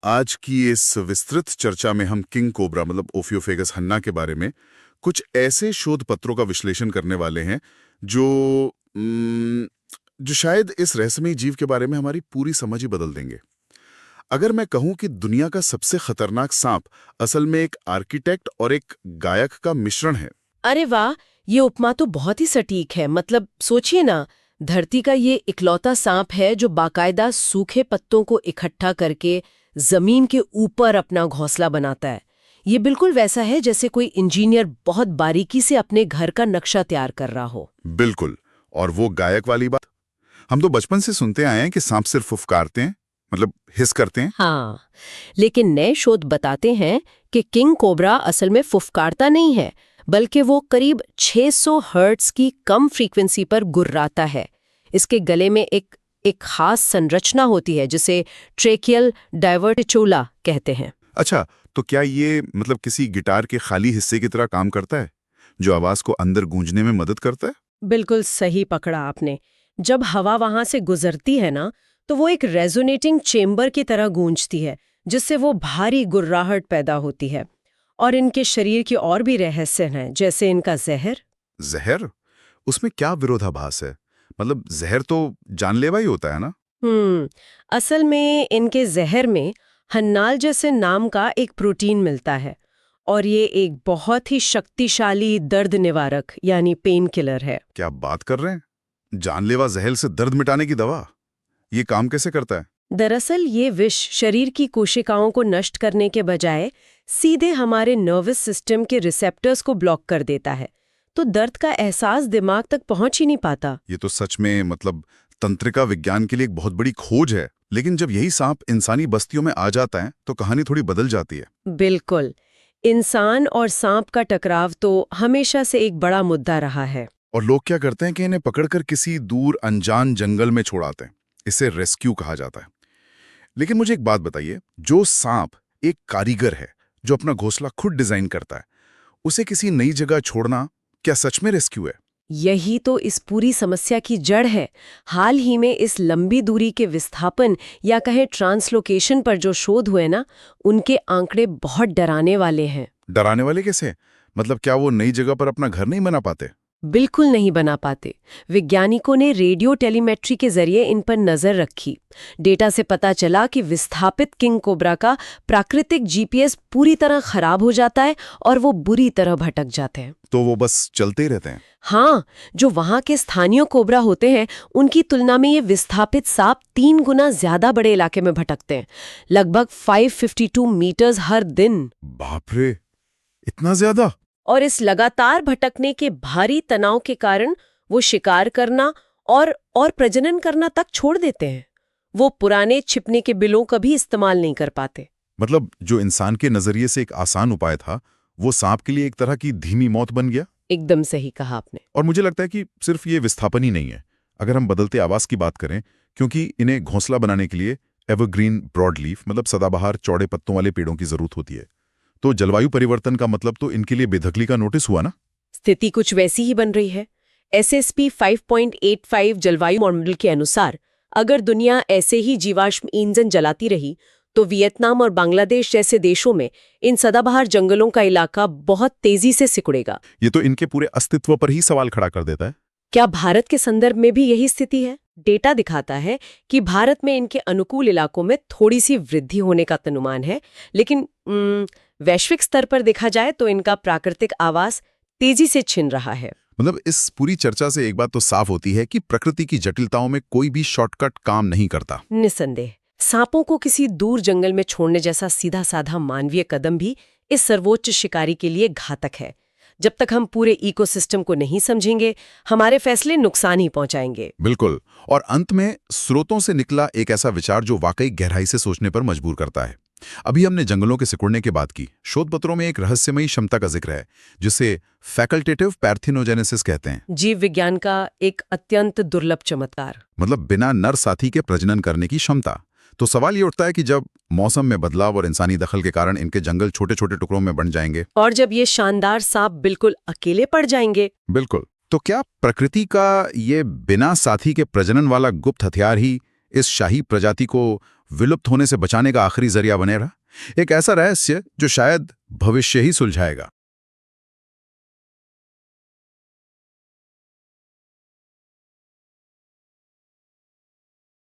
आज की इस विस्तृत चर्चा में हम किंग कोबरा मतलब ओफियोफेगस हन्ना के बारे में कुछ ऐसे शोध पत्रों का विश्लेषण करने वाले हैं जो जो शायद इस रहस्यमयी जीव के बारे में हमारी पूरी समझ ही बदल देंगे। अगर मैं कहूं कि दुनिया का सबसे खतरनाक सांप असल में एक आर्किटेक्ट और एक गायक का मिश्रण है। अरे वाह, ये उपमा तो बहुत ही सटीक है। मतलब सोचिए ना, धरती का ये इकलौता सांप है जो बाकायदा सूखे पत्तों को इकट्ठा करके जमीन के ऊपर अपना घोंसला बनाता है। ये बिल्कुल वैसा है जैसे कोई इंजीनियर बहुत बारीकी से अपने घर का नक्शा तैयार कर रहा हो। बिल्कुल। और वो गायक वाली बात, हम तो बचपन से सुनते आए हैं कि सांप सिर्फ फुफकारते हैं, मतलब हिस करते हैं। हाँ, लेकिन नए शोध बताते हैं कि किंग कोबरा असल में फुफकारता नहीं है, बल्कि वो करीब 600 हर्ट्ज की कम फ्रीक्वेंसी पर गुर्राता है। इसके गले में एक खास संरचना होती है जिसे ट्रेकियल डायवर्टिचुला कहते हैं। अच्छा, तो क्या ये मतलब किसी गिटार के खाली हिस्से की तरह काम करता है जो आवाज को अंदर गूंजने में मदद करता है? बिल्कुल सही पकड़ा आपने। जब हवा वहां से गुजरती है ना, तो वो एक रेजोनेटिंग चेम्बर की तरह गूंजती है, जिससे वो भारी गुर्राहट पैदा होती है। और इनके शरीर की और भी रहस्य हैं, जैसे इनका जहर। जहर? उसमें क्या विरोधाभास है? मतलब जहर तो जानलेवा ही होता है ना? असल में इनके जहर में हन्नाल जैसे नाम का एक प्रोटीन मिलता है, और ये एक बहुत ही शक्तिशाली दर्द निवारक यानी पेन किलर है। क्या आप बात कर रहे हैं? जानलेवा जहर से दर्द मिटाने की दवा? ये काम कैसे करता है? दरअसल ये विष शरीर की कोशिकाओं को नष्ट करने के बजाय सीधे हमारे नर्वस सिस्टम के रिसेप्टर्स को ब्लॉक कर देता है, तो दर्द का एहसास दिमाग तक पहुंच ही नहीं पाता। ये तो सच में मतलब तंत्रिका विज्ञान के लिए एक बहुत बड़ी खोज है। लेकिन जब यही सांप इंसानी बस्तियों में आ जाता है तो कहानी थोड़ी बदल जाती है। बिल्कुल। इंसान और सांप का टकराव तो हमेशा से एक बड़ा मुद्दा रहा है। और लोग क्या करते हैं कि इन्हें पकड़कर किसी दूर अनजान जंगल में छोड़ाते हैं। इसे रेस्क्यू कहा जाता है। लेकिन मुझे एक बात बताइए, जो सांप एक कारीगर है जो अपना घोंसला खुद डिजाइन करता है, उसे किसी नई जगह छोड़ना क्या सच में रेस्क्यू है? यही तो इस पूरी समस्या की जड़ है। हाल ही में इस लंबी दूरी के विस्थापन या कहें ट्रांसलोकेशन पर जो शोध हुए ना, उनके आंकड़े बहुत डराने वाले हैं। डराने वाले कैसे? मतलब क्या वो नई जगह पर अपना घर नहीं बना पाते? बिल्कुल नहीं बना पाते। वैज्ञानिकों ने रेडियो टेलीमेट्री के जरिए इन पर नजर रखी। डेटा से पता चला कि विस्थापित किंग कोबरा का प्राकृतिक जीपीएस पूरी तरह खराब हो जाता है और वो बुरी तरह भटक जाते हैं। तो वो बस चलते ही रहते हैं? हाँ, जो वहां के स्थानीय कोबरा होते हैं, उनकी तुलना में ये विस्थापित सांप 3 गुना ज्यादा बड़े इलाके में भटकते हैं, लगभग 552 मीटर्स हर दिन। बाप रे, इतना ज्यादा? और इस लगातार भटकने के भारी तनाव के कारण वो शिकार करना और प्रजनन करना तक छोड़ देते हैं। वो पुराने छिपने के बिलों का भी इस्तेमाल नहीं कर पाते। मतलब जो इंसान के नजरिए से एक आसान उपाय था, वो सांप के लिए एक तरह की धीमी मौत बन गया। एकदम सही कहा आपने। और मुझे लगता है कि सिर्फ ये विस्थापन ही नहीं है। अगर हम बदलते आवास की बात करें, क्योंकि इन्हें घोंसला बनाने के लिए एवरग्रीन ब्रॉडलीफ मतलब सदाबहार चौड़े पत्तों वाले पेड़ों की जरूरत होती है, तो जलवायु परिवर्तन का मतलब तो इनके लिए बेदखली का नोटिस हुआ ना? स्थिति कुछ वैसी ही बन रही है। SSP 5.85 जलवायु मॉडल के अनुसार अगर दुनिया ऐसे ही जीवाश्म ईंधन जलाती रही, तो वियतनाम और बांग्लादेश जैसे देशों में इन सदाबहार जंगलों का इलाका बहुत तेजी से सिकुड़ेगा। ये तो इनके पूरे अस्तित्व पर ही सवाल खड़ा कर देता है। क्या भारत के संदर्भ में भी यही स्थिति है? डेटा दिखाता है कि भारत में इनके अनुकूल इलाकों में थोड़ी सी वृद्धि होने का अनुमान है, लेकिन वैश्विक स्तर पर देखा जाए तो इनका प्राकृतिक आवास तेजी से छिन रहा है। मतलब इस पूरी चर्चा से एक बात तो साफ होती है कि प्रकृति की जटिलताओं में कोई भी शॉर्टकट काम नहीं करता। निसंदेह सांपों को किसी दूर जंगल में छोड़ने जैसा सीधा साधा मानवीय कदम भी इस सर्वोच्च शिकारी के लिए घातक है। जब तक हम पूरे इकोसिस्टम को नहीं समझेंगे, हमारे फैसले नुकसान ही पहुंचाएंगे। बिल्कुल। और अंत में स्रोतों से निकला एक ऐसा विचार जो वाकई गहराई से सोचने पर मजबूर करता है। अभी हमने जंगलों के सिकुड़ने की बात की। शोध पत्रों में एक रहस्यमयी क्षमता का जिक्र है जिसे फैकल्टेटिव पैर्थेनोजेनेसिस कहते हैं। जीव विज्ञान का एक अत्यंत दुर्लभ चमत्कार। मतलब बिना नर साथी के प्रजनन करने की क्षमता। तो सवाल ये उठता है कि जब मौसम में बदलाव और इंसानी दखल के कारण इनके जंगल छोटे छोटे टुकड़ों में बंट जाएंगे, और जब ये शानदार सांप बिल्कुल अकेले पड़ जाएंगे, बिल्कुल, तो क्या प्रकृति का ये बिना साथी के प्रजनन वाला गुप्त हथियार ही इस शाही प्रजाति को विलुप्त होने से बचाने का आखिरी जरिया बने रहा। एक ऐसा रहस्य जो शायद भविष्य ही सुलझाएगा।